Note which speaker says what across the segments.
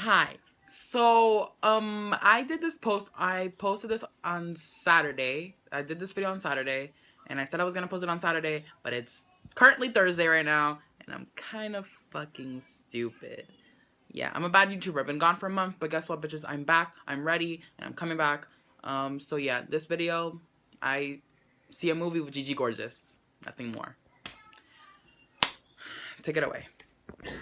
Speaker 1: Hi. I did this post. I posted this on Saturday. I did this video on Saturday, and I said I was gonna post it on Saturday, but it's currently Thursday right now, and I'm kind of fucking stupid. Yeah, I'm a bad YouTuber. I've been gone for a month, but guess what, bitches? I'm back. I'm ready, and I'm coming back. So yeah, this video, I see a movie with Gigi Gorgeous. Nothing more. Take it away.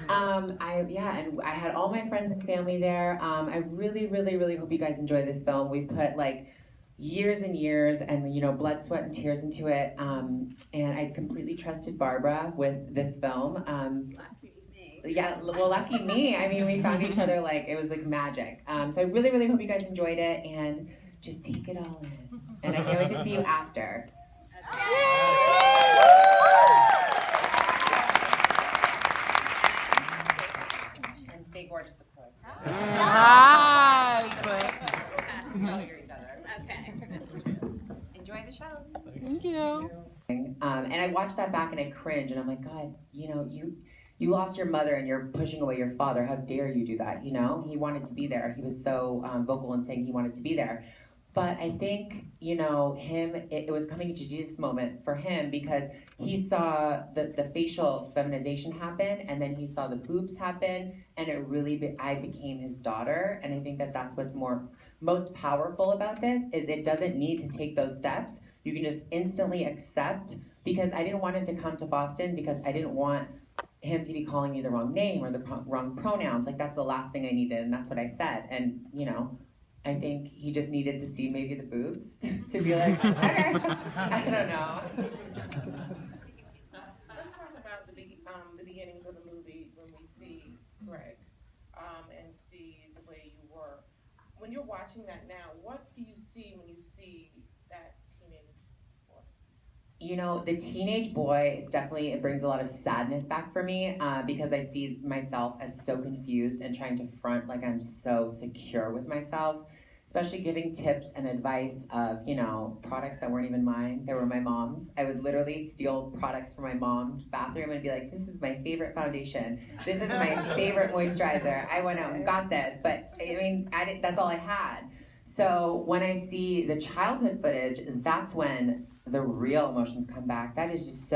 Speaker 2: And I had all my friends and family there. I really, really, really hope you guys enjoy this film. We've put like years and years and blood, sweat, and tears into it. And I completely trusted Barbara with this film.
Speaker 3: Lucky me.
Speaker 2: Yeah, well, lucky me. I mean, we found each other like it was like magic. So I really, really hope you guys enjoyed it and just take it all in. And I can't wait to see you after. And stay gorgeous, of course.
Speaker 1: Nice.
Speaker 2: You're each other.
Speaker 3: Okay. Enjoy the show.
Speaker 1: Thank you.
Speaker 2: And I watched that back and I cringe and I'm like, God, you lost your mother and you're pushing away your father. How dare you do that? He wanted to be there. He was so vocal in saying he wanted to be there. But I think, it was coming to Jesus moment for him because he saw the facial feminization happen and then he saw the boobs happen and I became his daughter. And I think that that's what's most powerful about this is it doesn't need to take those steps. You can just instantly accept because I didn't want him to come to Boston because I didn't want him to be calling me the wrong name or the wrong pronouns. Like that's the last thing I needed and that's what I said. And, I think he just needed to see maybe the boobs to be like, okay, I don't know.
Speaker 4: Let's talk about the beginnings of the movie when we see Greg and see the way you were. When you're watching that now, what do you see when you see that teenage boy?
Speaker 2: The teenage boy is definitely, it brings a lot of sadness back for me because I see myself as so confused and trying to front like I'm so secure with myself, especially giving tips and advice of, products that weren't even mine. They were my mom's. I would literally steal products from my mom's bathroom and be like, this is my favorite foundation. This is my favorite moisturizer. I went out and got this. But I mean, that's all I had. So when I see the childhood footage, that's when the real emotions come back. That is just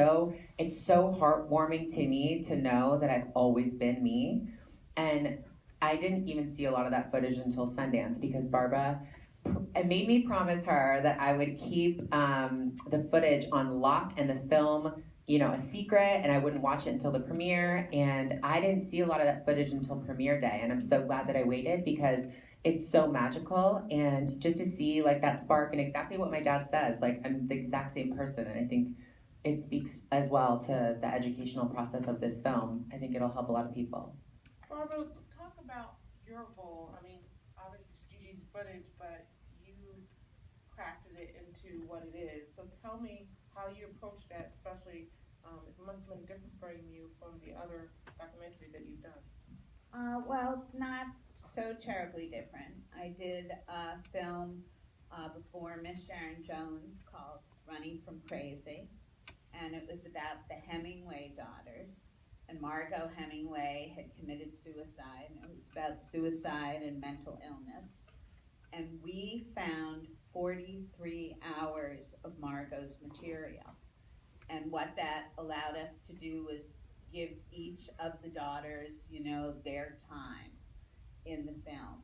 Speaker 2: it's so heartwarming to me to know that I've always been me. And I didn't even see a lot of that footage until Sundance because Barbara made me promise her that I would keep the footage on lock and the film, a secret, and I wouldn't watch it until the premiere. And I didn't see a lot of that footage until premiere day. And I'm so glad that I waited because it's so magical. And just to see like that spark and exactly what my dad says, like I'm the exact same person. And I think it speaks as well to the educational process of this film. I think it'll help a lot of people.
Speaker 4: Barbara, talk about your role. I mean, obviously it's Gigi's footage, but you crafted it into what it is. So tell me how you approached that, especially it must have been different for you from the other documentaries that you've done.
Speaker 3: Well, not so terribly different. I did a film before Miss Sharon Jones called Running from Crazy, and it was about the Hemingway daughters. And Margot Hemingway had committed suicide. It was about suicide and mental illness. And we found 43 hours of Margot's material. And what that allowed us to do was give each of the daughters, their time in the film.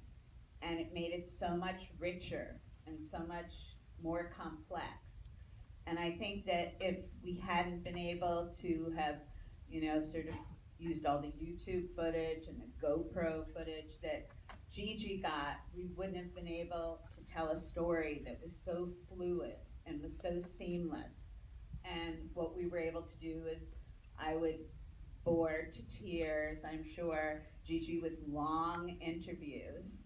Speaker 3: And it made it so much richer and so much more complex. And I think that if we hadn't been able to have, sort of used all the YouTube footage and the GoPro footage that Gigi got, we wouldn't have been able to tell a story that was so fluid and was so seamless. And what we were able to do is I would bore to tears, I'm sure, Gigi with long interviews,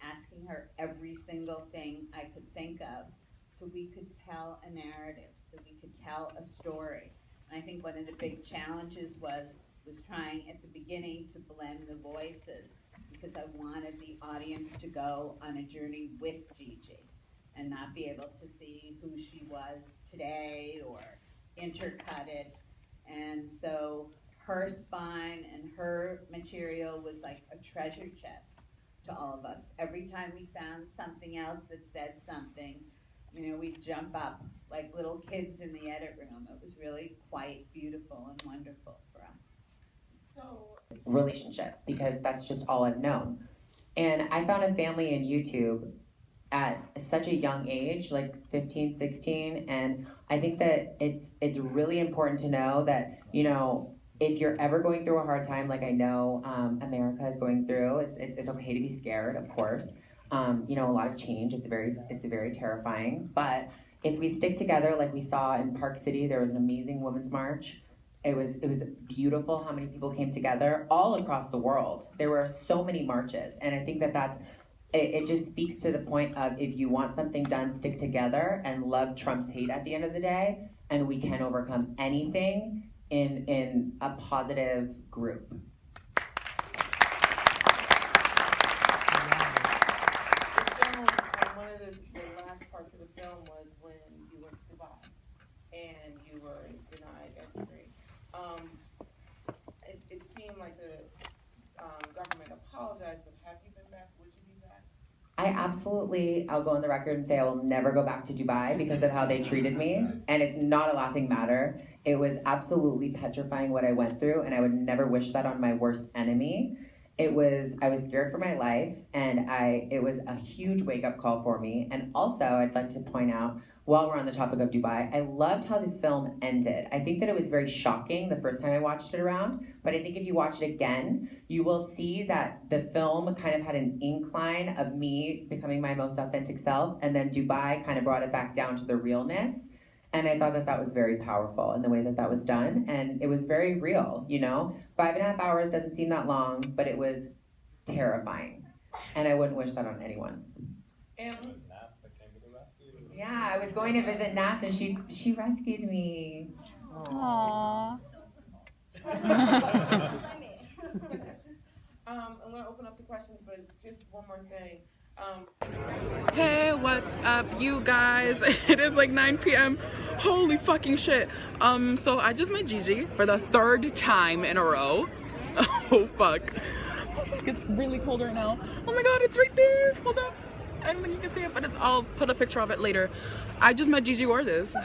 Speaker 3: asking her every single thing I could think of so we could tell a narrative, so we could tell a story. And I think one of the big challenges was trying at the beginning to blend the voices because I wanted the audience to go on a journey with Gigi and not be able to see who she was today or intercut it. And so her spine and her material was like a treasure chest to all of us. Every time we found something else that said something, we'd jump up like little kids in the edit room. It was really quite beautiful and wonderful for us.
Speaker 4: So,
Speaker 2: Relationship, because that's just all I've known. And I found a family in YouTube at such a young age, like 15, 16, and I think that it's really important to know that, if you're ever going through a hard time, like I know America is going through, it's okay to be scared, of course. A lot of change. It's very terrifying. But if we stick together, like we saw in Park City, there was an amazing women's march. It was beautiful how many people came together all across the world. There were so many marches, and I think that it just speaks to the point of, if you want something done, stick together and love trumps hate at the end of the day, and we can overcome anything in a positive group.
Speaker 4: the film, one of the last parts of the film was when you went to Dubai and you were denied entry. It seemed like the government apologized, but have you been back? Would you be back?
Speaker 2: I'll go on the record and say I will never go back to Dubai because of how they treated me. And it's not a laughing matter. It was absolutely petrifying what I went through, and I would never wish that on my worst enemy. I was scared for my life, and it was a huge wake-up call for me. And also, I'd like to point out, while we're on the topic of Dubai, I loved how the film ended. I think that it was very shocking the first time I watched it around, but I think if you watch it again, you will see that the film kind of had an incline of me becoming my most authentic self, and then Dubai kind of brought it back down to the realness. And I thought that was very powerful in the way that was done, and it was very real, 5.5 hours doesn't seem that long, but it was terrifying, and I wouldn't wish that on anyone.
Speaker 4: And
Speaker 2: yeah, I was going to visit Nats, and she rescued me.
Speaker 5: Aww.
Speaker 4: I'm gonna open up the questions, but just one more thing.
Speaker 1: Hey, what's up, you guys? It is like 9 p.m. Holy fucking shit. So I just met Gigi for the 3rd time in a row. Oh fuck. It's really cold right now. Oh my god, it's right there. Hold up. I don't think you can see it, but I'll put a picture of it later. I just met Gigi Gorgeous.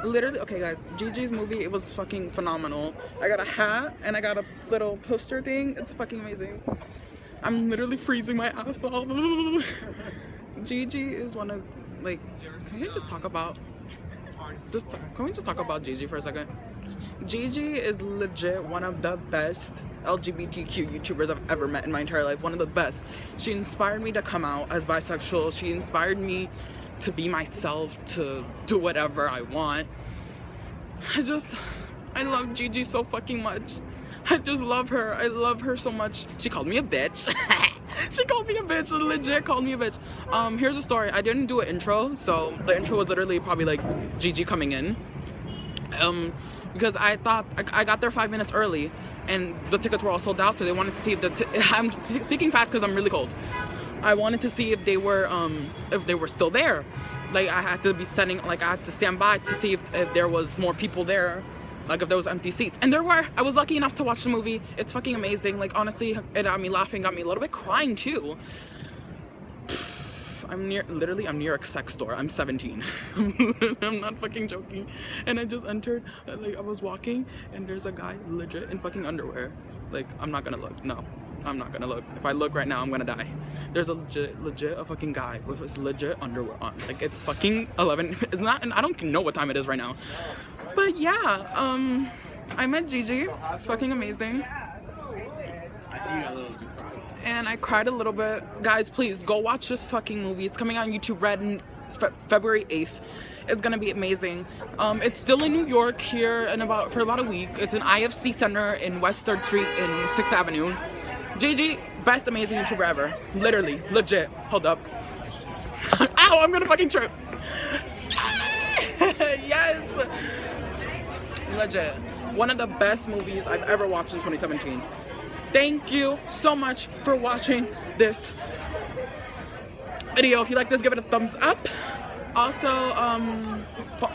Speaker 1: Literally, okay guys, Gigi's movie, it was fucking phenomenal. I got a hat and I got a little poster thing. It's fucking amazing. I'm literally freezing my ass off. Gigi is one of, like, can we just talk about Gigi for a second? Gigi is legit one of the best LGBTQ YouTubers I've ever met in my entire life. One of the best. She inspired me to come out as bisexual. She inspired me to be myself, to do whatever I want. I love Gigi so fucking much. I just love her. I love her so much. She called me a bitch. She called me a bitch. Legit called me a bitch. Here's a story. I didn't do an intro, so the intro was literally probably like Gigi coming in. Because I thought I got there 5 minutes early, and the tickets were all sold out. So they wanted to see if I'm speaking fast because I'm really cold. I wanted to see if they were still there. Like I had to stand by to see if there was more people there. Like if there was empty seats, and there were. I was lucky enough to watch the movie. It's fucking amazing. Like honestly, it got me laughing, got me a little bit crying too. I'm near a sex store. I'm 17. I'm not fucking joking. And I just entered, like I was walking, and there's a guy legit in fucking underwear. Like I'm not gonna look. No, I'm not gonna look. If I look right now, I'm gonna die. There's a legit a fucking guy with his legit underwear on. Like it's fucking 11. It's not, and I don't know what time it is right now. But yeah, I met Gigi. Fucking amazing. And I cried a little bit. Guys, please go watch this fucking movie. It's coming out on YouTube Red on February 8th. It's gonna be amazing. It's still in New York here for about a week. It's an IFC Center in West 3rd Street in 6th Avenue. Gigi, best amazing YouTuber ever. Literally, legit. Hold up. Ow, I'm gonna fucking trip. Yes. Legit. One of the best movies I've ever watched in 2017. Thank you so much for watching this video. If you like this, give it a thumbs up. Also,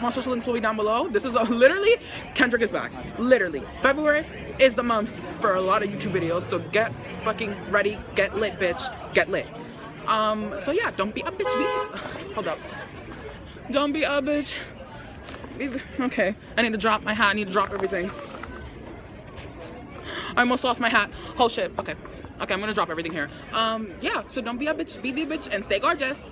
Speaker 1: my social links will be down below. This is literally, Kendryck is back. Literally. February is the month for a lot of YouTube videos, so get fucking ready, get lit, bitch, get lit. So yeah, don't be a bitch. Hold up. Don't be a bitch. Okay, I need to drop my hat. I need to drop everything. I almost lost my hat. Oh shit. Okay, I'm gonna drop everything here. Yeah. So don't be a bitch. Be the bitch and stay gorgeous.